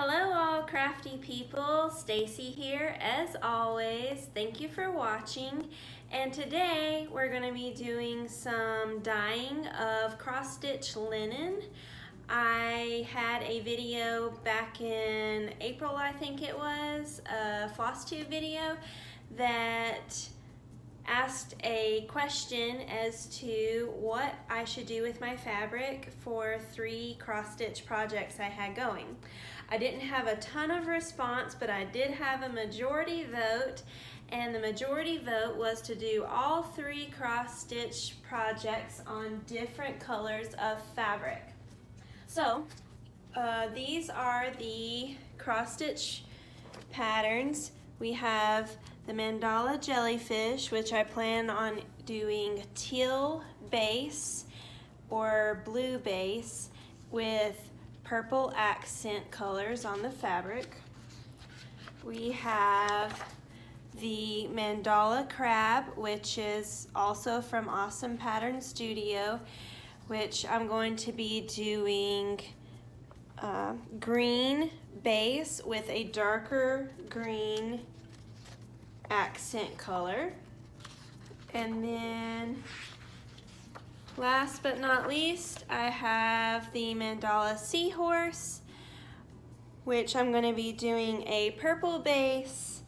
Hello all crafty people, Stacy here as always. Thank you for watching, and today we're going to be doing some dyeing of cross-stitch linen. I had a video back in April, I think it was, a floss tube video that asked a question as to what I should do with my fabric for 3 cross-stitch projects I had going. I didn't have a ton of response, but I did have a majority vote, and the majority vote was to do all 3 cross-stitch projects on different colors of fabric. So these are the cross-stitch patterns. We have the mandala jellyfish, which I plan on doing teal base or blue base with purple accent colors on the fabric. We have the mandala crab, which is also from Awesome Pattern Studio, which I'm going to be doing green base with a darker green accent color. And then last but not least, I have the mandala seahorse, which I'm going to be doing a purple base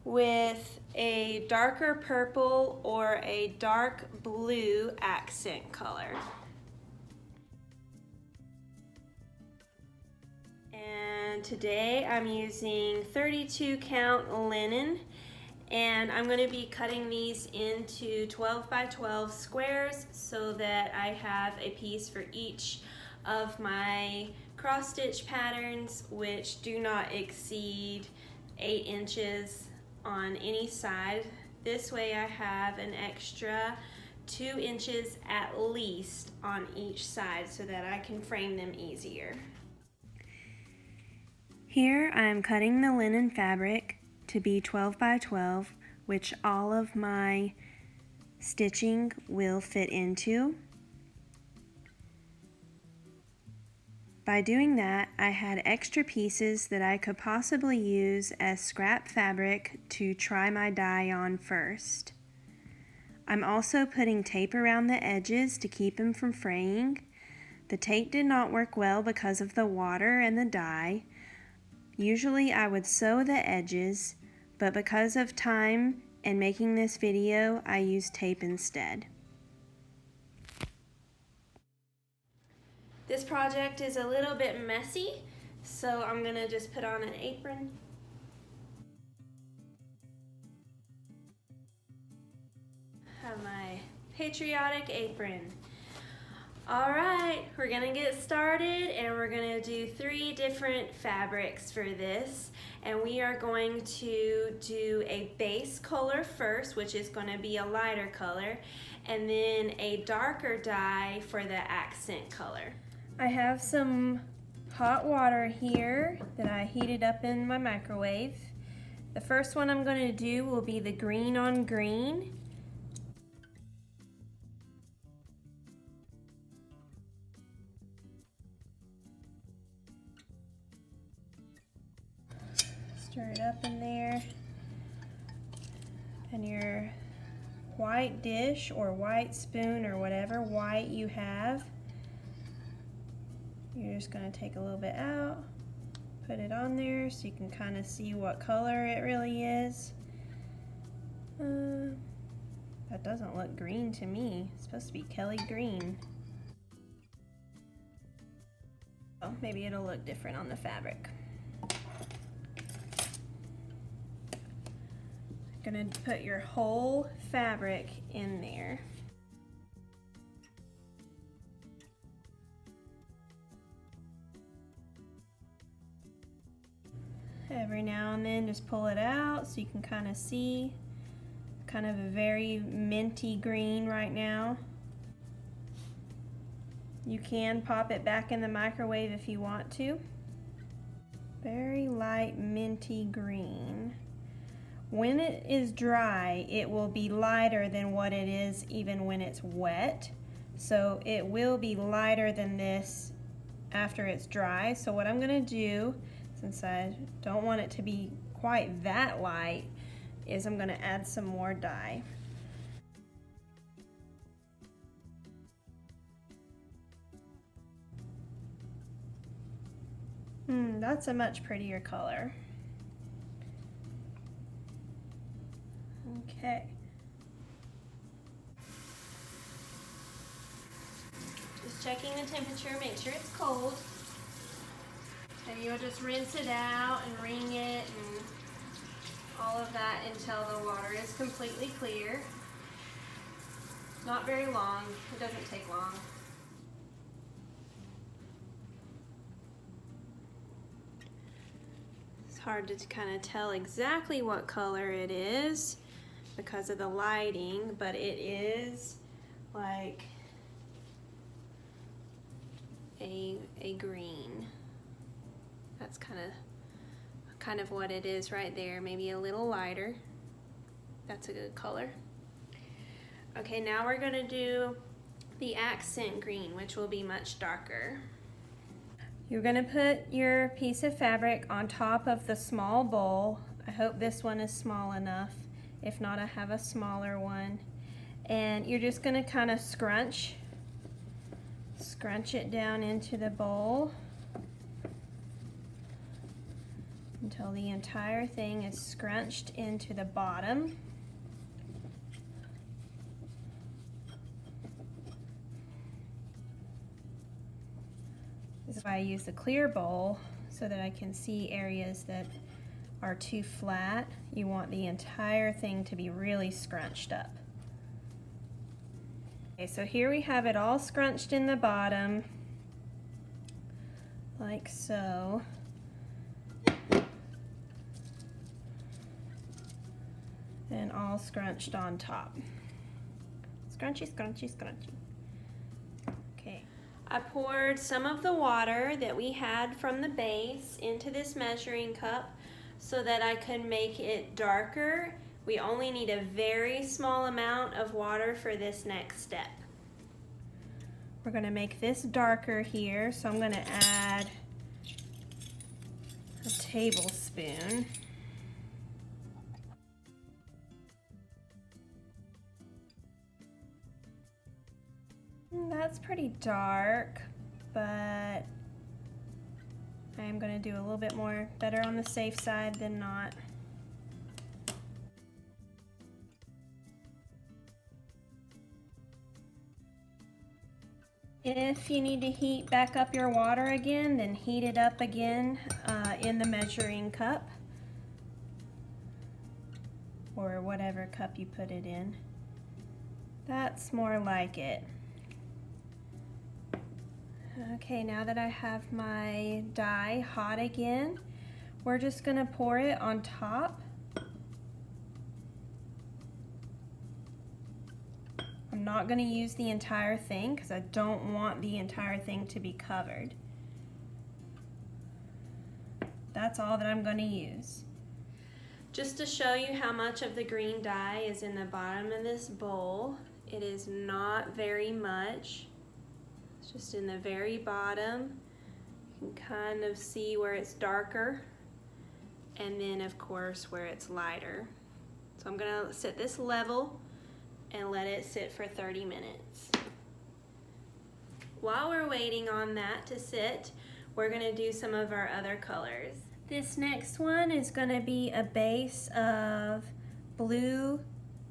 with a darker purple or a dark blue accent color. And today I'm using 32 count linen, and I'm going to be cutting these into 12 by 12 squares so that I have a piece for each of my cross stitch patterns, which do not exceed 8 inches on any side. This way I have an extra 2 inches at least on each side so that I can frame them easier. Here I'm cutting the linen fabric to be 12 by 12, which all of my stitching will fit into. By doing that, I had extra pieces that I could possibly use as scrap fabric to try my dye on first. I'm also putting tape around the edges to keep them from fraying. The tape did not work well because of the water and the dye. Usually I would sew the edges, but because of time and making this video, I used tape instead. This project is a little bit messy, so I'm going to just put on an apron. Have my patriotic apron. Alright, we're going to get started, and we're going to do 3 different fabrics for this. And we are going to do a base color first, which is going to be a lighter color, and then a darker dye for the accent color. I have some hot water here that I heated up in my microwave. The first one I'm going to do will be the green on green. Stir it up in there, and your white dish or white spoon or whatever white you have, you're just going to take a little bit out, put it on there so you can kind of see what color it really is. That doesn't look green to me. It's supposed to be Kelly Green. Oh, maybe it'll look different on the fabric. Gonna put your whole fabric in there. Every now and then just pull it out so you can kind of see. Kind of a very minty green right now. You can pop it back in the microwave if you want to. Very light minty green. When it is dry, it will be lighter than what it is even when it's wet. So it will be lighter than this after it's dry. So what I'm going to do is since I don't want it to be quite that light, is I'm going to add some more dye. That's a much prettier color. Okay. Just checking the temperature, make sure it's cold. And you'll just rinse it out and wring it and all of that until the water is completely clear. Not very long, it doesn't take long. It's hard to kind of tell exactly what color it is because of the lighting, but it is like a green. That's kind of what it is right there, maybe a little lighter. That's a good color. Okay, now we're gonna do the accent green, which will be much darker. You're gonna put your piece of fabric on top of the small bowl. I hope this one is small enough. If not, I have a smaller one. And you're just gonna kind of scrunch it down into the bowl until the entire thing is scrunched into the bottom. This is why I use the clear bowl, so that I can see areas that are too flat. You want the entire thing to be really scrunched up. Okay, so here we have it all scrunched in the bottom, like so. And all scrunched on top. Scrunchy, scrunchy, scrunchy. Okay. I poured some of the water that we had from the base into this measuring cup so that I could make it darker. We only need a very small amount of water for this next step. We're going to make this darker here, so I'm going to add a tablespoon. That's pretty dark, but I am going to do a little bit more, better on the safe side than not. If you need to heat back up your water again, then heat it up again in the measuring cup, or whatever cup you put it in. That's more like it. Okay, now that I have my dye hot again, we're just going to pour it on top. I'm not going to use the entire thing because I don't want the entire thing to be covered. That's all that I'm going to use. Just to show you how much of the green dye is in the bottom of this bowl, it is not very much. It's just in the very bottom. You can kind of see where it's darker, and then of course where it's lighter. So I'm going to set this level and let it sit for 30 minutes. While we're waiting on that to sit, we're going to do some of our other colors. This next one is going to be a base of blue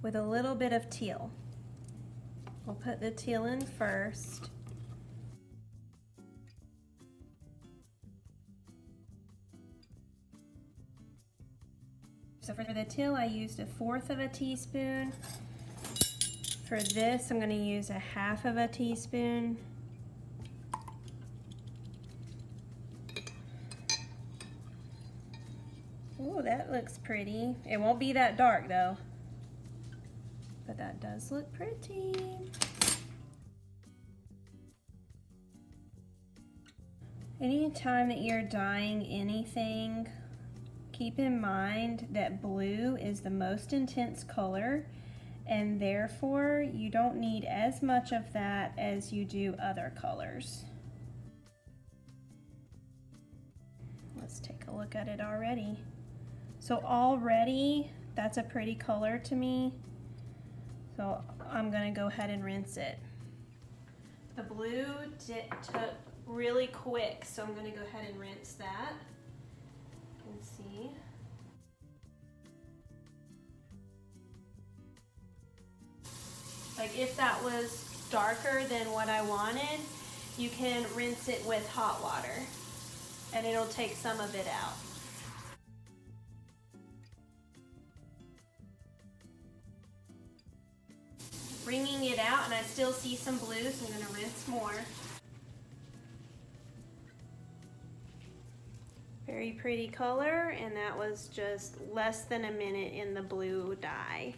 with a little bit of teal. We'll put the teal in first. So for the teal, I used 1/4 teaspoon. For this, I'm going to use 1/2 teaspoon. Oh, that looks pretty. It won't be that dark though, but that does look pretty. Anytime that you're dyeing anything, keep in mind that blue is the most intense color, and therefore you don't need as much of that as you do other colors. Let's Let's take a look at it already. So already, that's a pretty color to me. So I'm gonna go ahead and rinse it. The blue took really quick, so I'm gonna go ahead and rinse that. You can see. Like if that was darker than what I wanted, you can rinse it with hot water and it'll take some of it out. Wringing it out, and I still see some blue, so I'm going to rinse more. Very pretty color, and that was just less than a minute in the blue dye.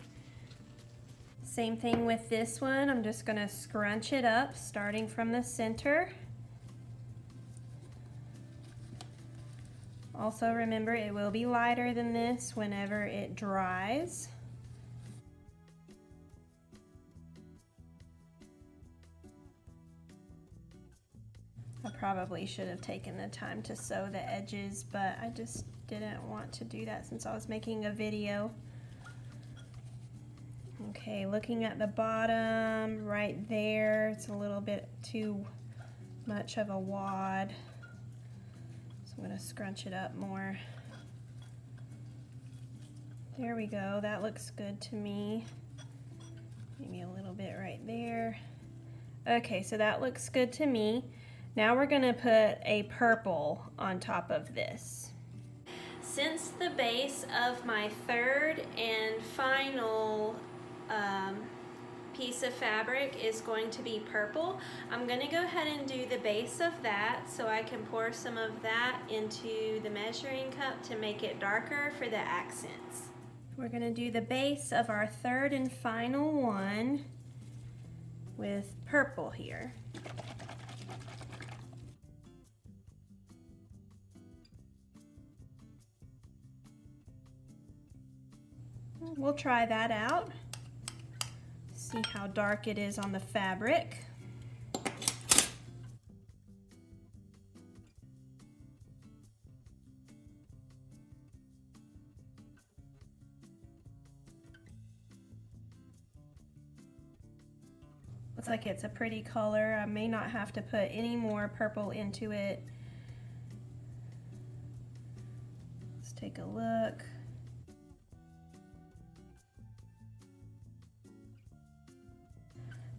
Same thing with this one. I'm just going to scrunch it up, starting from the center. Also remember, it will be lighter than this whenever it dries. I probably should have taken the time to sew the edges, but I just didn't want to do that since I was making a video. Okay, looking at the bottom right there, it's a little bit too much of a wad. So I'm going to scrunch it up more. There we go, that looks good to me. Maybe a little bit right there. Okay, so that looks good to me. Now we're going to put a purple on top of this. Since the base of my third and final piece of fabric is going to be purple, I'm going to go ahead and do the base of that so I can pour some of that into the measuring cup to make it darker for the accents. We're going to do the base of our third and final one with purple here. We'll try that out, see how dark it is on the fabric. Looks like it's a pretty color. I may not have to put any more purple into it. Let's take a look.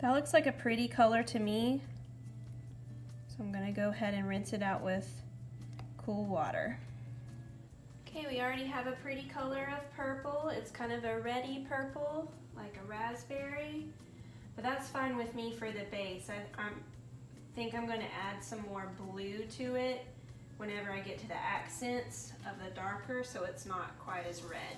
That looks like a pretty color to me, so I'm going to go ahead and rinse it out with cool water. Okay, we already have a pretty color of purple. It's kind of a reddy purple, like a raspberry, but that's fine with me for the base. I think I'm going to add some more blue to it whenever I get to the accents of the darker, so it's not quite as red.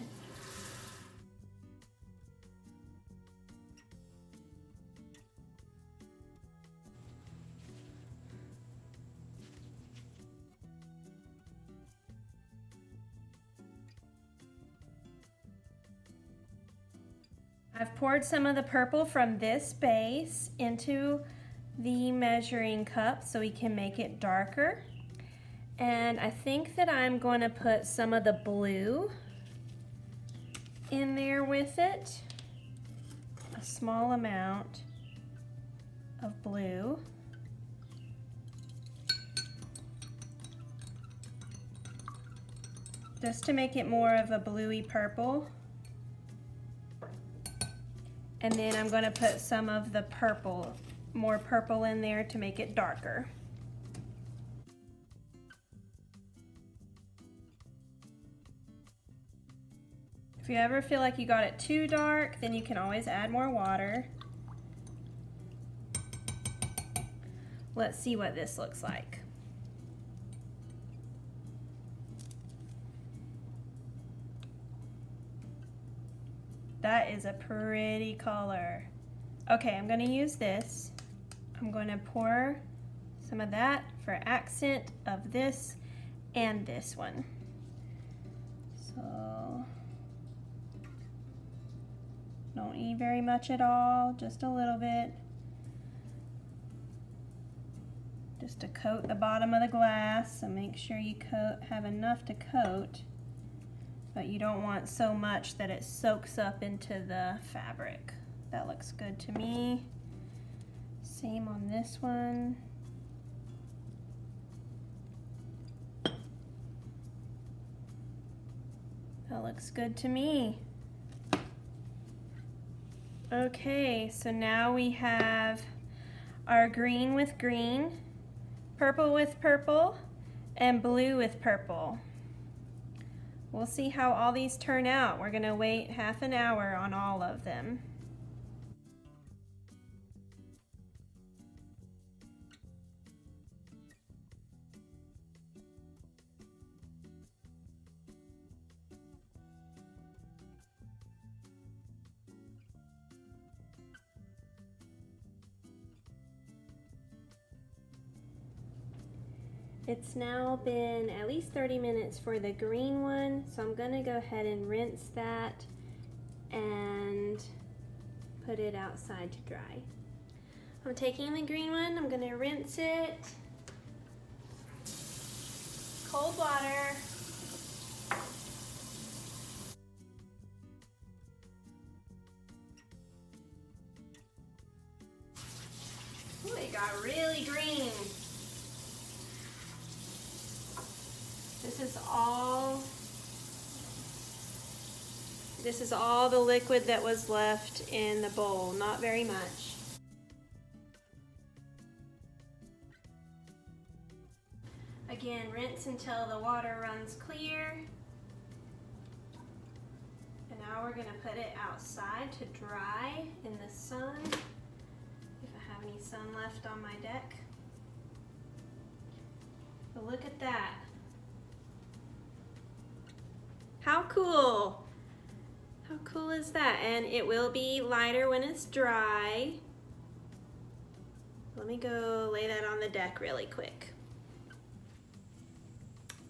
I've poured some of the purple from this base into the measuring cup so we can make it darker. And I think that I'm going to put some of the blue in there with it. A small amount of blue. Just to make it more of a bluey purple. And then I'm going to put some of the purple, more purple in there to make it darker. If you ever feel like you got it too dark, then you can always add more water. Let's see what this looks like. That is a pretty color. Okay, I'm going to use this. I'm going to pour some of that for accent of this and this one. So, don't need very much at all, just a little bit. just to coat the bottom of the glass. So make sure you have enough to coat, but you don't want so much that it soaks up into the fabric. That looks good to me. Same on this one. That looks good to me. Okay, so now we have our green with green, purple with purple, and blue with purple. We'll see how all these turn out. We're gonna wait half an hour on all of them. It's now been at least 30 minutes for the green one, so I'm gonna go ahead and rinse that and put it outside to dry. I'm taking the green one, I'm gonna rinse it. Cold water. Ooh, it got really green. This is all the liquid that was left in the bowl, not very much. Again, rinse until the water runs clear. And now we're gonna put it outside to dry in the sun, if I have any sun left on my deck. But look at that. How cool! How cool is that? And it will be lighter when it's dry. Let me go lay that on the deck really quick.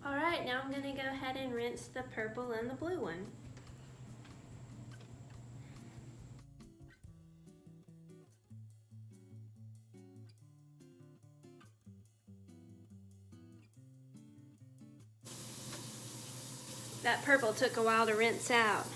All right, now I'm gonna go ahead and rinse the purple and the blue one. That purple took a while to rinse out.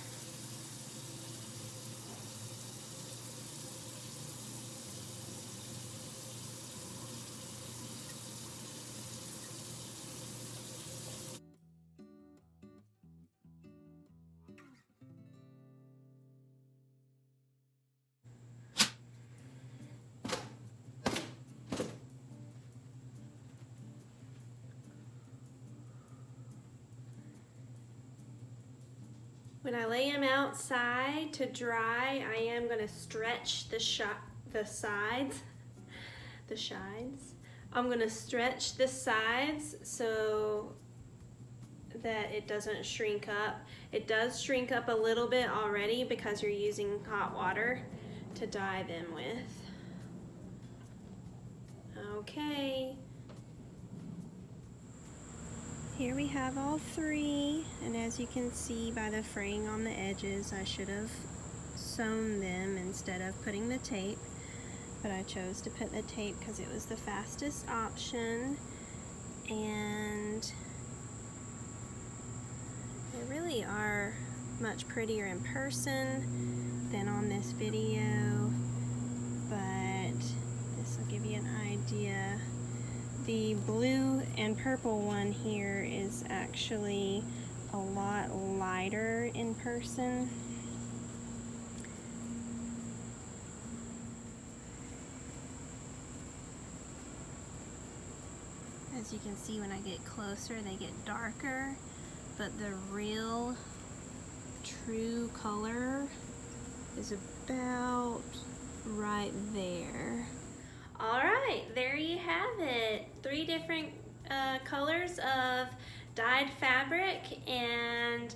When I lay them outside to dry, I am going to stretch the sides. I'm going to stretch the sides so that it doesn't shrink up. It does shrink up a little bit already because you're using hot water to dye them with. Okay. Here we have all three, and as you can see by the fraying on the edges, I should have sewn them instead of putting the tape, but I chose to put the tape because it was the fastest option, and they really are much prettier in person than on this video, but this will give you an idea. The blue and purple one here is actually a lot lighter in person. As you can see, when I get closer, they get darker, but the real true color is about right there. All right, there you have it. 3 different colors of dyed fabric, and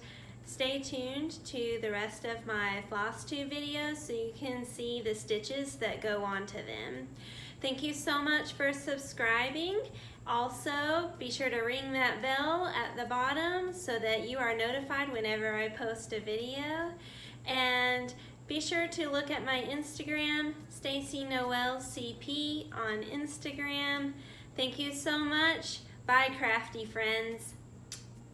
stay tuned to the rest of my floss tube videos so you can see the stitches that go onto them. Thank you so much for subscribing. Also, be sure to ring that bell at the bottom so that you are notified whenever I post a video. And be sure to look at my Instagram, Stacy Noel CP on Instagram. Thank you so much. Bye, crafty friends.